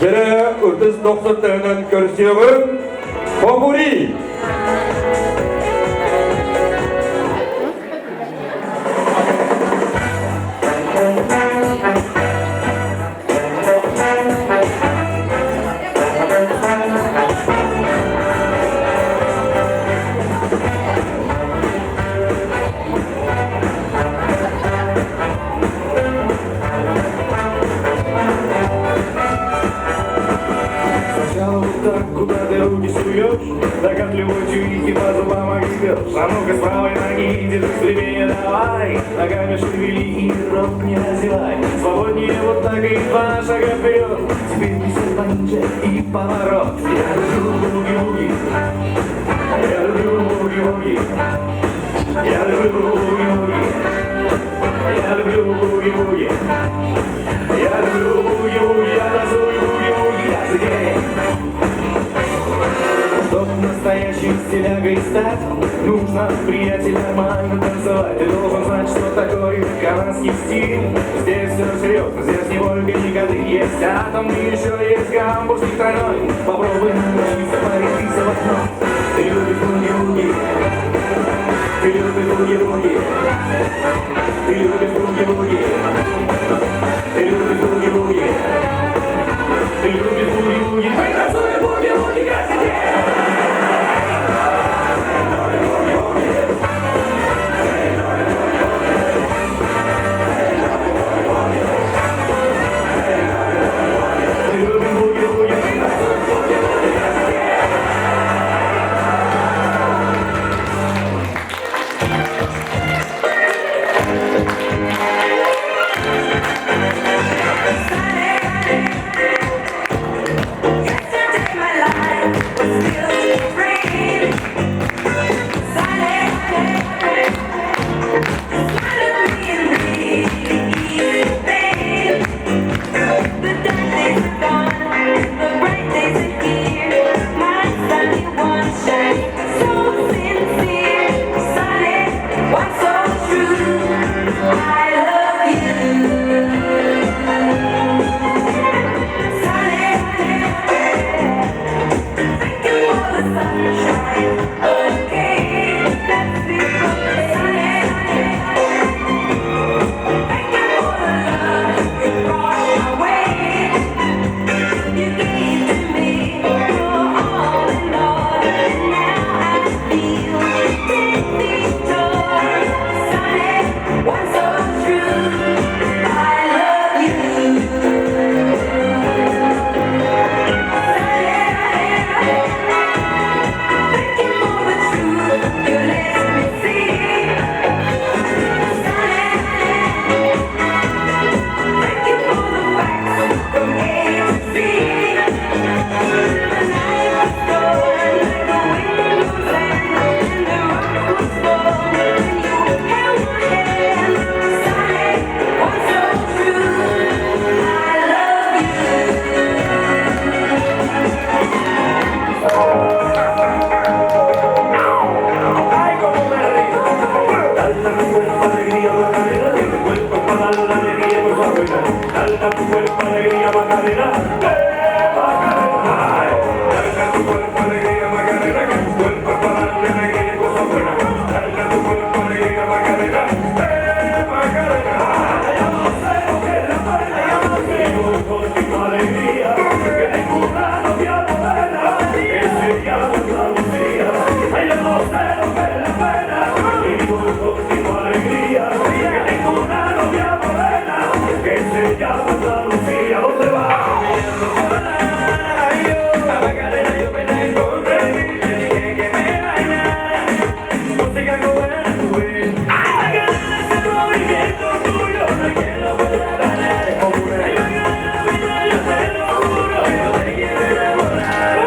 Biri 30-90 tığından görüşüyor. Popuri. Куда ты руки суешь, догадливый чуйки по зубам огребешь. А ну-ка с правой ноги держи стремение давай, ногами шевели и рот не разевай. Свободнее вот так и 2 шага вперед, теперь несет пониже и поворот. Я люблю буги-буги, я люблю буги-буги, я люблю буги-буги, я люблю буги-буги, я люблю буги-буги, я танцую буги-буги, я гей. Чтоб настоящим стилягой стать, нужно, приятель, нормально танцевать. Ты должен знать, что такое канадский стиль. Здесь все серьезно, здесь не только никогда есть атомный, еще есть гамбургский тройной. Попробуй научиться порядиться в окно. Ты любишь буги-буги, ты любишь буги-буги, ты любишь буги-буги, ты любишь буги-буги, ты любишь буги-буги. Мы танцуем буги-буги каждый день. Dale a tu cuerpo alegría, Macarena, Macarena. Dale a tu cuerpo alegría, Macarena, que tu cuerpo es para darle alegría y cosas buenas. Dale a tu cuerpo alegría, Macarena, Macarena. Yo no sé lo que es la pena, yo no sé con alegría, que ninguna novia moderna, que se llama Andalucía. Yo no sé lo que es la pena, con alegría, que ninguna novia moderna, que se llama Andalucía. ¿Dónde va? La Macarena yo me la encontré, le dije que me bailara, música cubana tuve. Ay, Macarena, ese movimiento tuyo, no hay quien lo pueda parar. Ay, Macarena, yo te lo juro, yo te quiero enamorar.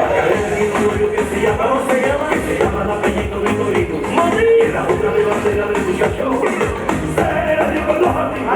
Macarena tiene un novio que se llama, ¿cómo se llama? Que se llama el apellido Vitorino. Y en la boca de bandera del muchacho, será Dios con los amigos.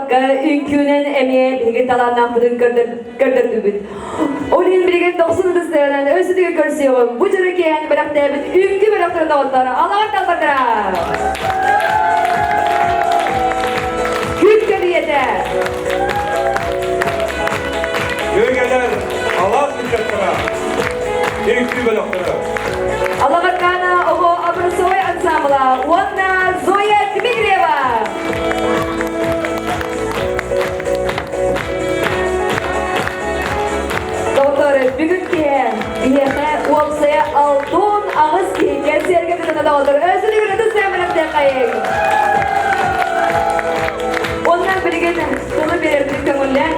Alabakka ünkünen emeğe bilgi talandan budun kırdırdıbıt. Onun bilgi 90 dıstığının özüdüğü görsüyorum. Bu cürü keyen bırak devlet ünkü bıraklarında onlara. Alabak dalbardıra. Güç görüyede. Yögeler Allah sıçrattıra. Ünkü bölükleri. Alabakkana ogo Abrasoy ansambla. Wanna Zoya Dmitrieva. Doktor, bugünkü biyehe uapsaya altın ağız ki gerçeğe gidene doktor. Özünü yürüdü sevmenim de kayın. Ondan birgin sonu belirttik kömürlen.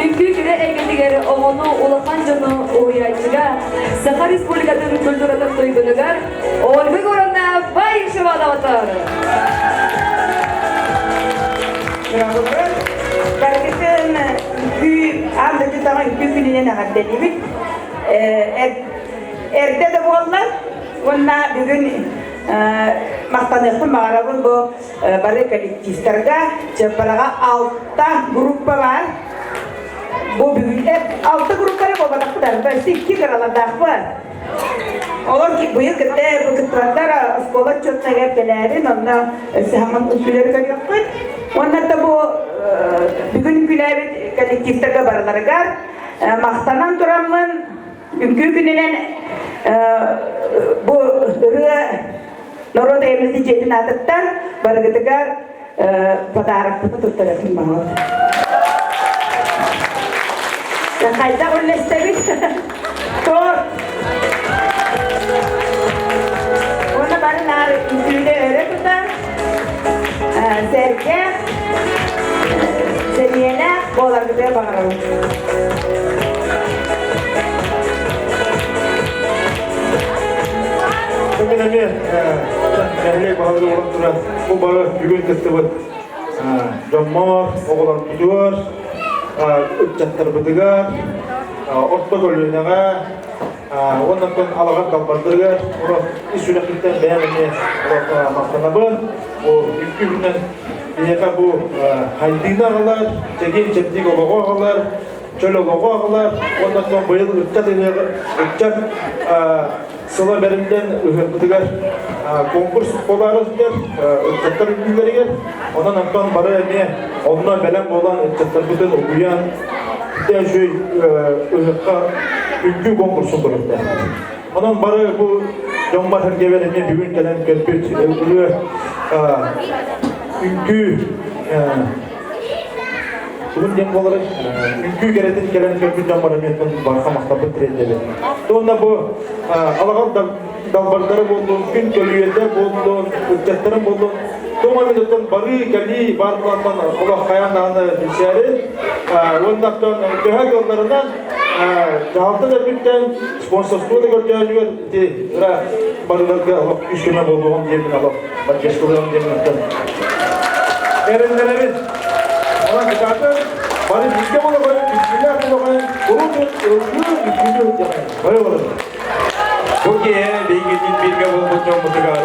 Ünkü güre egendigeri oğunu ulakan canı uğrayacıga Sakar Respublika'nın kültürünün duygunugar Olgu gorunda bay şıvada otur. Kardeşim, andaki zaman gününe haddediydik. Erde de bollar, onunla bugün maqtanıqtın mağarabın bu barı kolektiflerga çapalağa 6 grup var. Bu bugün hep 6 grupları boğdaklar, başta 2 karalardak var. Olur ki bu yıl kıtte bu kıtlarlar skola çötüne gepelerin, onunla hemen usulleri görüyorlar. Onlar da bu bugün güler kolektiflerga barılargar maqtanan duramın mümkün gününen bu rüya Noro devleti cedin adıttan barıgıdıgar padarakını tuttarasın bana. Kayda ullestedik. Tor. Ona bana nar üstünde öğretilen serge seviyene boğlargıdıya bağıralım. Bugün emi ehlek bağlı olan tura bu bağı bugün kıstı bu. Jammar, oğlan gidiyor, ücretler bıdıgar, orta gölüne ondan sonra alagan kalbardırgar, onu isüleklikten beğenmeye mahtanabın, o ilk günden dineka bu haydığına ağlar, çekin çeptik oğlu ağlar, çöl oğlu ağlar, ondan sonra bayıl ücret sıla berinden bıdıgar konkurs kolarızdır, ücretler ülkeleridir, ondan sonra barı emeye, onunla belen olan ücretler bıdın okuyan, de şu ırka ülkü konkursu kuruldu. Onun barı bu Jombal hergeverine bugün gelen kerpit ülkü bugün dem olarak ülkü gelen kerpit Jombal hergeverine barka maktabı trendeli. Sonra bu alagan dalbarları buldu, gün kölüyede buldu, ücretlerin buldu. Toma minuton bari kali barklatan Allah kayanağını bilseydi. Ondan sonra köhek yollarından Cahapta da bitten sponsorluğu da göreceğiz diye barılarga Allah üstüne bulduğum yemin Allah başka olan yeminler. Erenlerimiz ona dikkatle bari bizde bunu böyle bismillah bunu böyle kuruldu bismillah böyle olur. Bu ki bilginin bilge bulduğum mutlaka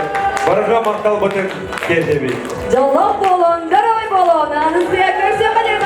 barıra maktal batın kesebi. Jallah bolon, garoy bolon, anısıya görse kadar